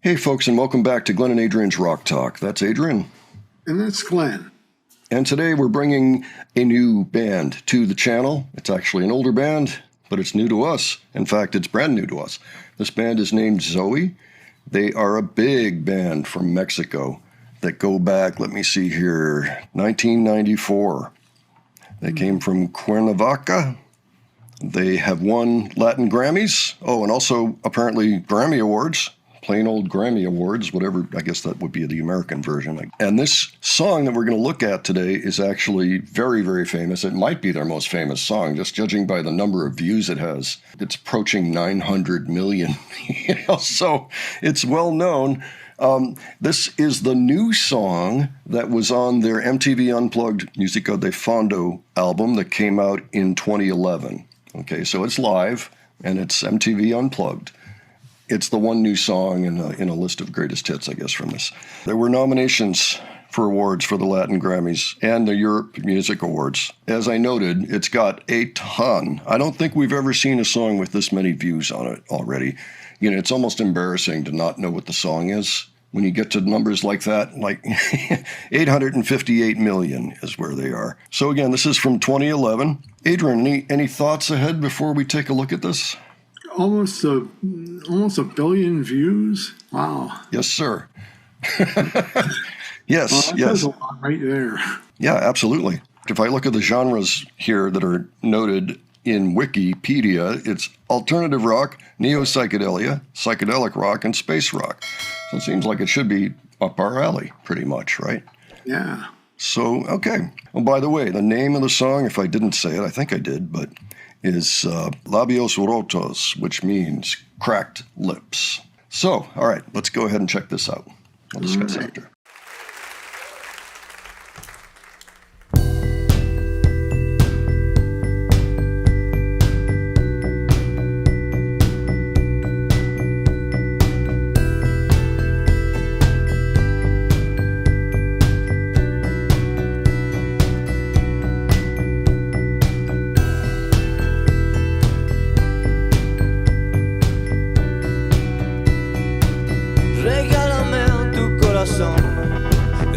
Hey folks, and welcome back to Glenn and Adrian's Rock Talk. That's Adrian. And that's Glenn. And today we're bringing a new band to the channel. It's actually an older band, but it's new to us. In fact, it's brand new to us. This band is named Zoe. They are a big band from Mexico that go back, let me see here, 1994. They came from Cuernavaca. They have won Latin Grammys. Oh, and also apparently Grammy Awards. Plain old Grammy Awards, whatever, I guess that would be the American version. And this song that we're going to look at today is actually very, very famous. It might be their most famous song, just judging by the number of views it has. It's approaching 900 million, so it's well known. This is the new song that was on their MTV Unplugged Musica de Fondo album that came out in 2011. Okay, so it's live, and it's MTV Unplugged. It's the one new song in a list of greatest hits, I guess, from this. There were nominations for awards for the Latin Grammys and the Europe Music Awards. As I noted, it's got a ton. I don't think we've ever seen a song with this many views on it already. You know, it's almost embarrassing to not know what the song is. When you get to numbers like that, like 858 million is where they are. So again, this is from 2011. Adrian, any thoughts ahead before we take a look at this? Almost a billion views. Wow. Yes, sir. Yes, that yes. says a lot right there. Yeah, absolutely. If I look at the genres here that are noted in Wikipedia, it's alternative rock, neo-psychedelia, psychedelic rock, and space rock. So it seems like it should be up our alley, pretty much, right? Yeah. So, okay. Oh, by the way, the name of the song, if I didn't say it, I think I did, but is Labios Rotos, which means cracked lips. So, all right, let's go ahead and check this out. We'll discuss after.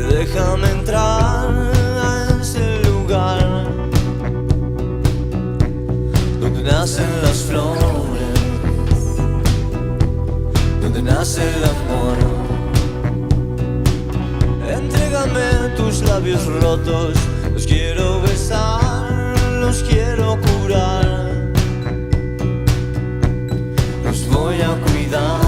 Déjame entrar a ese lugar donde nacen las flores, donde nace el amor. Entrégame tus labios rotos, los quiero besar, los quiero curar, los voy a cuidar.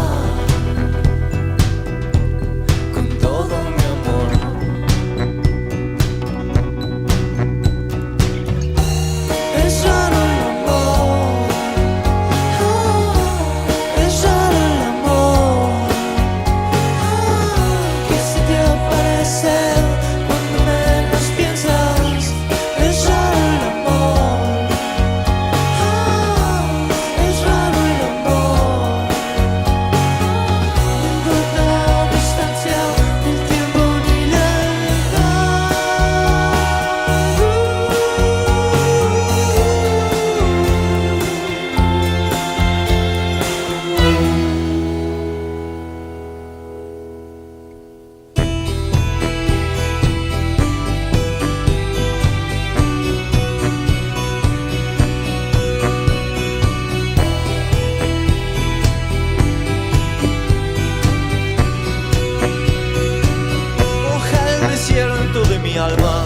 Alma,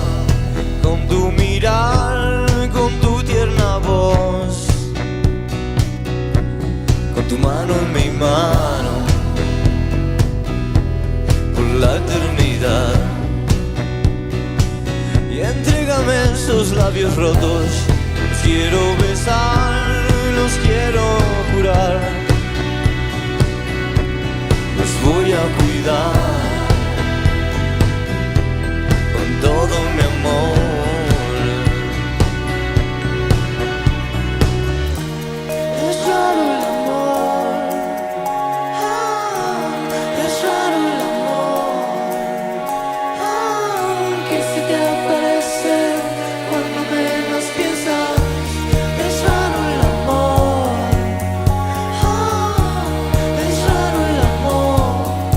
con tu mirar, con tu tierna voz, con tu mano en mi mano, por la eternidad. Y entrégame esos labios rotos, los quiero besar, los quiero curar, los voy a cuidar. Todo mi amor. Es raro el amor. Es raro el amor. Que se te aparece cuando menos piensas. Es raro el amor. Es raro el amor.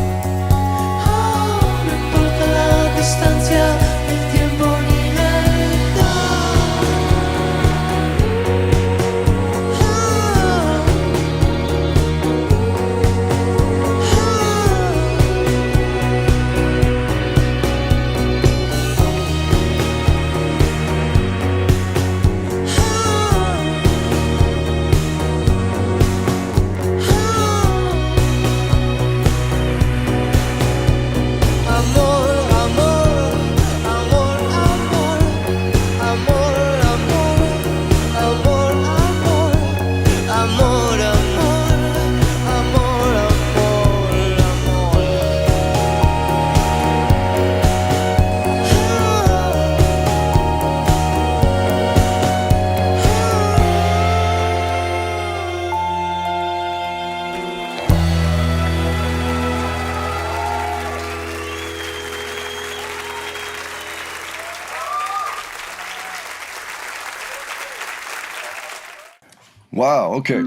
Wow. Okay.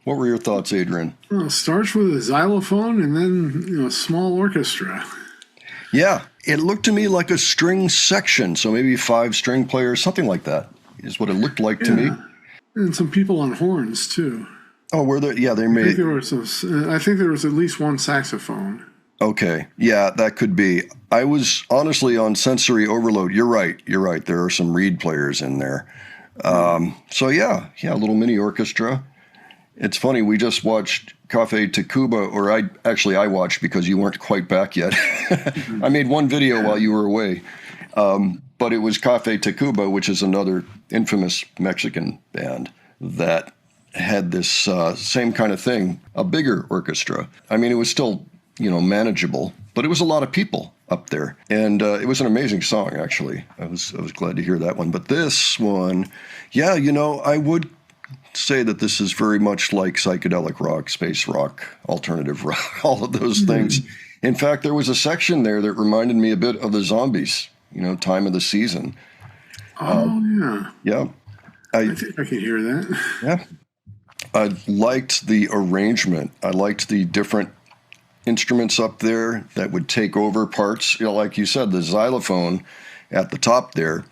What were your thoughts, Adrian? Well, it starts with a xylophone and then a small orchestra. Yeah, it looked to me like a string section, so maybe 5 string players, something like that, is what it looked like to me. And some people on horns too. Oh, were there? Yeah, they I think made. there was I think there was at least one saxophone. Okay, yeah, that could be. I was honestly on sensory overload. You're right. You're right. There are some reed players in there. So yeah, a little mini orchestra. It's funny. We just watched Cafe Tacuba, or I watched because you weren't quite back yet. I made one video while you were away, but it was Cafe Tacuba, which is another infamous Mexican band that had this same kind of thing, a bigger orchestra. I mean, it was still, manageable, but it was a lot of people up there. And it was an amazing song, actually. I was glad to hear that one. But this one, yeah, I would say that this is very much like psychedelic rock, space rock, alternative rock, all of those things. In fact, there was a section there that reminded me a bit of the Zombies, Time of the Season. Oh, yeah. Yeah. I think I can hear that. Yeah. I liked the arrangement. I liked the different instruments up there that would take over parts. Like you said, the xylophone at the top there.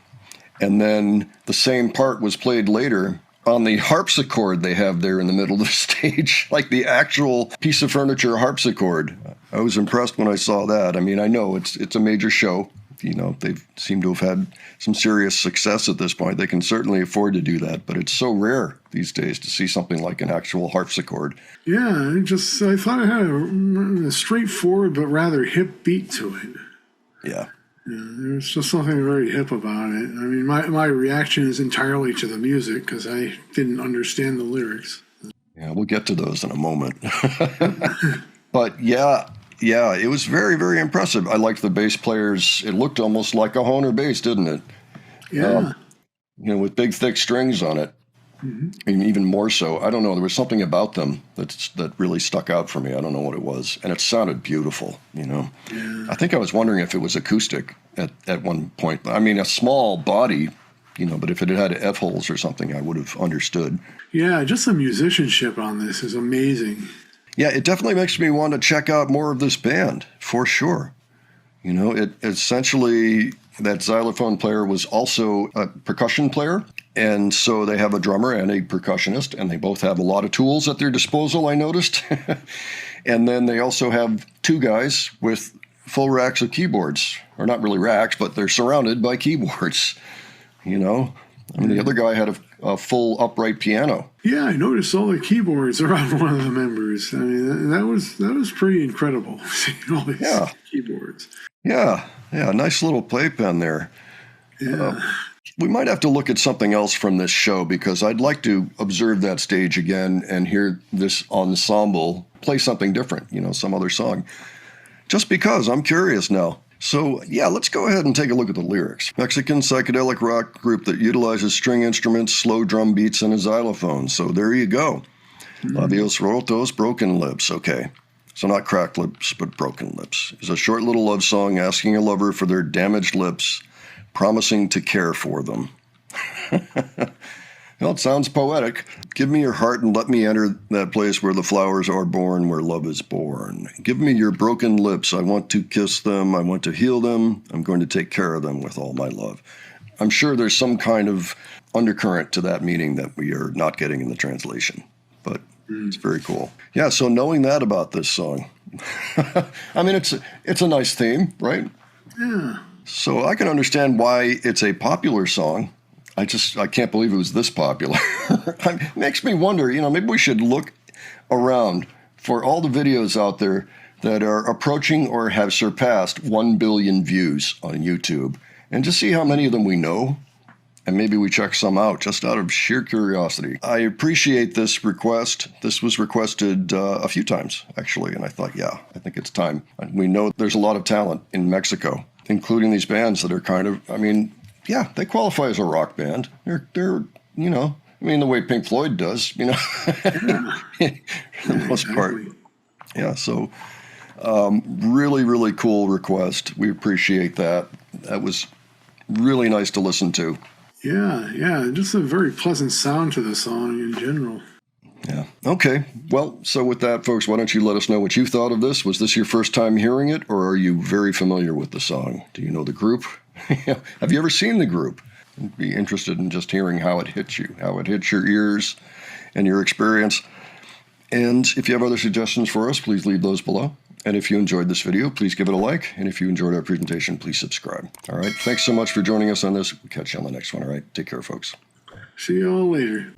And then the same part was played later on the harpsichord they have there in the middle of the stage, like the actual piece of furniture harpsichord. I was impressed when I saw that. I mean, I know it's a major show. They seem to have had some serious success at this point. They can certainly afford to do that, but it's so rare these days to see something like an actual harpsichord. Yeah, I thought it had a straightforward but rather hip beat to it. Yeah. There's just something very hip about it. I mean, my reaction is entirely to the music because I didn't understand the lyrics. Yeah, we'll get to those in a moment. But yeah, it was very, very impressive. I liked the bass players. It looked almost like a Hohner bass, didn't it? Yeah. With big, thick strings on it. Mm-hmm. And even more so. I don't know. There was something about them that really stuck out for me. I don't know what it was. And it sounded beautiful, Yeah. I think I was wondering if it was acoustic at one point. I mean, a small body, but if it had F-holes or something, I would have understood. Yeah, just the musicianship on this is amazing. Yeah, it definitely makes me want to check out more of this band, for sure. It essentially, that xylophone player was also a percussion player. And so they have a drummer and a percussionist, and they both have a lot of tools at their disposal, I noticed. And then they also have 2 guys with full racks of keyboards. Or not really racks, but they're surrounded by keyboards. I mean, the other guy had a full upright piano. Yeah, I noticed all the keyboards around one of the members. I mean, that was pretty incredible, seeing all these keyboards. Yeah, nice little playpen there. Yeah. We might have to look at something else from this show because I'd like to observe that stage again and hear this ensemble play something different, some other song. Just because I'm curious now. So, yeah, let's go ahead and take a look at the lyrics. Mexican psychedelic rock group that utilizes string instruments, slow drum beats, and a xylophone. So there you go. Labios rotos, broken lips. Okay. So not cracked lips, but broken lips. It's a short little love song asking a lover for their damaged lips, promising to care for them. Well, it sounds poetic. Give me your heart and let me enter that place where the flowers are born, where love is born. Give me your broken lips. I want to kiss them. I want to heal them. I'm going to take care of them with all my love. I'm sure there's some kind of undercurrent to that meaning that we are not getting in the translation, but it's very cool. Yeah, so knowing that about this song, I mean, it's a nice theme, right? Yeah. So I can understand why it's a popular song. I can't believe it was this popular. It makes me wonder, maybe we should look around for all the videos out there that are approaching or have surpassed 1 billion views on YouTube and just see how many of them we know. And maybe we check some out just out of sheer curiosity. I appreciate this request. This was requested a few times, actually. And I thought, yeah, I think it's time. We know there's a lot of talent in Mexico, including these bands that are kind of, yeah, they qualify as a rock band. They're the way Pink Floyd does, for the most part. Yeah, so really, really cool request. We appreciate that. That was really nice to listen to. Yeah, just a very pleasant sound to the song in general. Okay, well, so with that, folks, why don't you let us know what you thought of this? Was this your first time hearing it, or are you very familiar with the song? Do you know the group? Have you ever seen the group? I'd be interested in just hearing how it hits you, how it hits your ears and your experience. And if you have other suggestions for us, please leave those below. And if you enjoyed this video, please give it a like. And if you enjoyed our presentation, please subscribe. All right, thanks so much for joining us on this. We'll catch you on the next one. All right, take care, folks. See you all later.